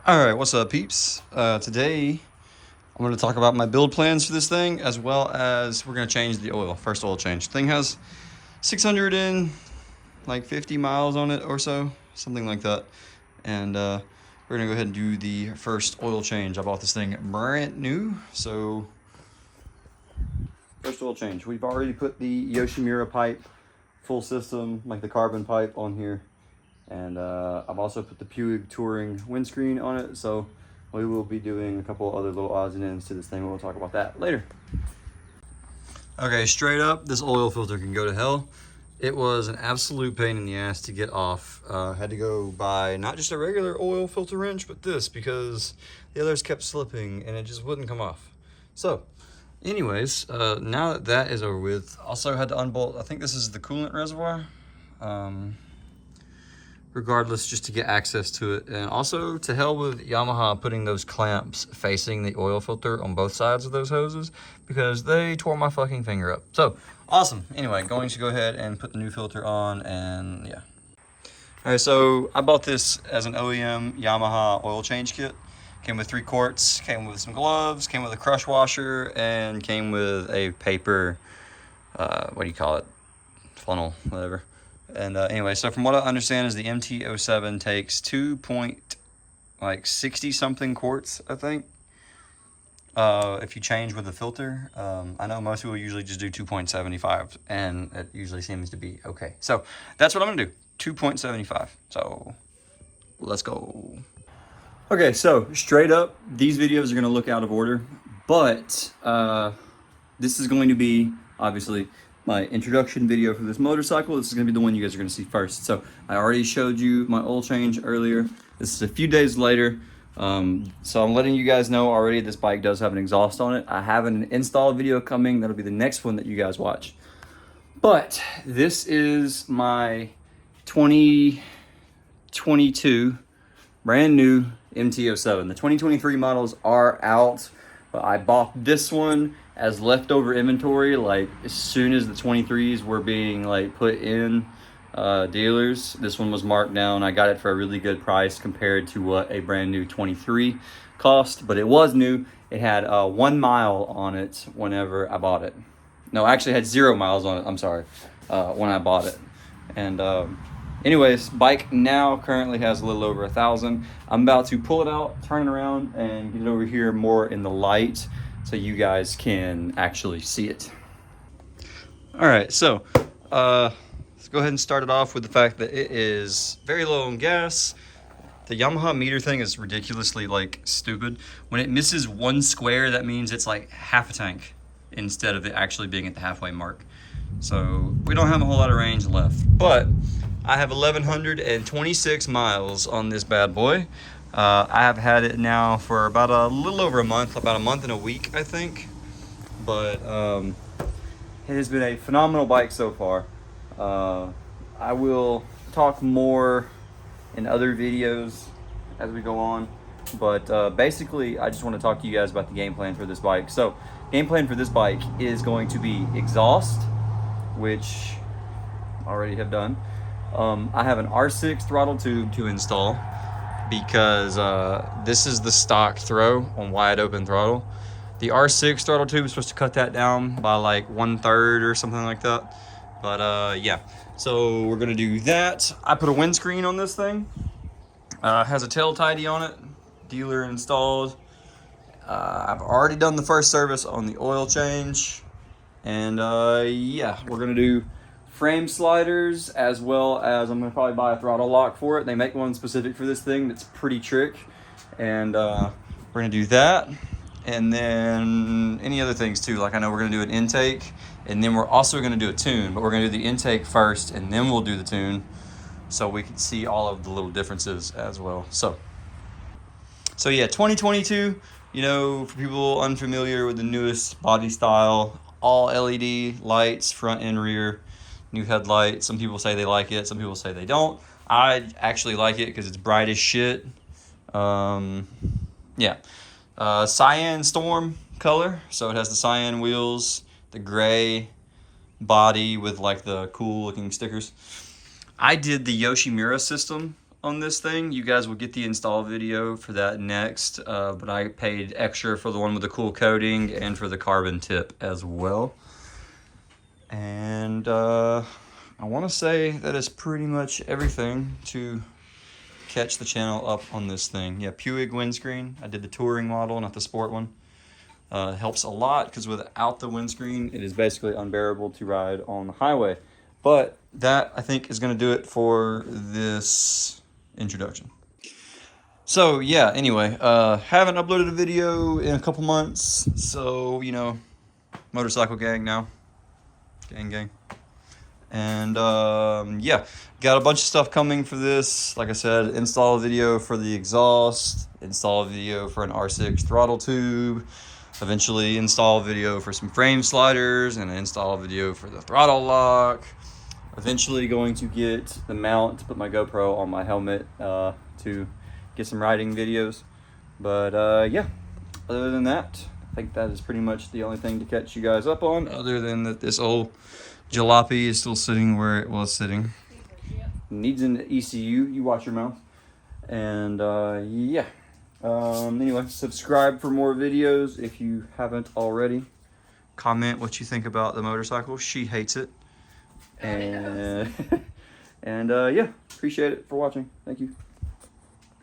All right, what's up, peeps? Today, I'm going to talk about my build plans for this thing, as well as we're going to change the oil. First oil change. Thing has 650 miles on it or so, something like that. And we're going to go ahead and do the first oil change. I bought this thing brand new, so first oil change. We've already put the Yoshimura pipe, full system, like the carbon pipe on here. And I've also put the Puig Touring windscreen on it, so we will be doing a couple other little odds and ends to this thing. We'll talk about that later. Okay, straight up, this oil filter can go to hell. It was an absolute pain in the ass to get off. Had to go buy not just a regular oil filter wrench, but this, because the others kept slipping and it just wouldn't come off. So, anyways, now that that is over with, also had to unbolt, I think this is the coolant reservoir. Regardless, just to get access to it. And also, to hell with Yamaha putting those clamps facing the oil filter on both sides of those hoses, because they tore my fucking finger up. So, awesome. Anyway, going to go ahead and put the new filter on, and yeah. All right, so I bought this as an OEM Yamaha oil change kit. Came with 3 quarts, came with some gloves, came with a crush washer, and came with a paper, what do you call it? Funnel, whatever. And anyway, so from what I understand is the MT-07 takes 2.60 something quarts, I think, if you change with the filter. I know most people usually just do 2.75, and it usually seems to be okay. So that's what I'm gonna do, 2.75. So let's go. Okay, so straight up, these videos are gonna look out of order, but this is going to be, obviously, my introduction video for this motorcycle. This is going to be the one you guys are going to see first. So I already showed you my oil change earlier. This is a few days later. So I'm letting you guys know already this bike does have an exhaust on it. I have an install video coming. That'll be the next one that you guys watch. But this is my 2022 brand new MT-07. The 2023 models are out, but I bought this one as leftover inventory, like as soon as the 23s were being like put in dealers. This one was marked down. I got it for a really good price compared to what a brand new 23 cost, but it was new. It had 1 mile on it whenever I bought it. No, actually it had 0 miles on it, I'm sorry, when I bought it. And anyways, bike now currently has a little over 1,000. I'm about to pull it out, turn it around, and get it over here more in the light, so you guys can actually see it. All right, so let's go ahead and start it off with the fact that it is very low on gas. The Yamaha meter thing is ridiculously like stupid. When it misses 1 square, that means it's like half a tank instead of it actually being at the halfway mark. So we don't have a whole lot of range left, but I have 1,126 miles on this bad boy. I have had it now for about a little over a month, about a month and a week, I think. But it has been a phenomenal bike so far. I will talk more in other videos as we go on. But basically, I just want to talk to you guys about the game plan for this bike. So, game plan for this bike is going to be exhaust, which I already have done. I have an R6 throttle tube to install, because this is the stock throw on wide open throttle. The R6 throttle tube is supposed to cut that down by like 1/3 or something like that. But yeah, so we're gonna do that. I put a windscreen on this thing. Has a tail tidy on it, dealer installed. I've already done the first service on the oil change. And yeah, we're gonna do frame sliders, as well as I'm gonna probably buy a throttle lock for it. They make one specific for this thing that's pretty trick, and we're gonna do that, and then any other things too. Like I know we're gonna do an intake, and then we're also gonna do a tune, but we're gonna do the intake first, and then we'll do the tune, so we can see all of the little differences as well. So yeah, 2022. You know, for people unfamiliar with the newest body style, all LED lights, front and rear. New headlight. Some people say they like it, some people say they don't. I actually like it because it's bright as shit. Yeah. Cyan Storm color. So it has the cyan wheels, the gray body with like the cool looking stickers. I did the Yoshimura system on this thing. You guys will get the install video for that next, but I paid extra for the one with the cool coating and for the carbon tip as well. And I want to say that is pretty much everything to catch the channel up on this thing. Yeah, Puig windscreen. I did the touring model, not the sport one. Helps a lot because without the windscreen, it is basically unbearable to ride on the highway. But that, I think, is going to do it for this introduction. So, yeah, anyway, haven't uploaded a video in a couple months. So, you know, motorcycle gang now. Gang. And, yeah, got a bunch of stuff coming for this. Like I said, install a video for the exhaust, install a video for an R6 throttle tube, eventually install a video for some frame sliders, and install a video for the throttle lock. Eventually going to get the mount to put my GoPro on my helmet to get some riding videos. But yeah, other than that, I think that is pretty much the only thing to catch you guys up on, other than that this old jalopy is still sitting where it was sitting. Needs an ECU, you watch your mouth. And yeah. Anyway, subscribe for more videos if you haven't already. Comment what you think about the motorcycle. She hates it. And, and yeah, appreciate it for watching. Thank you.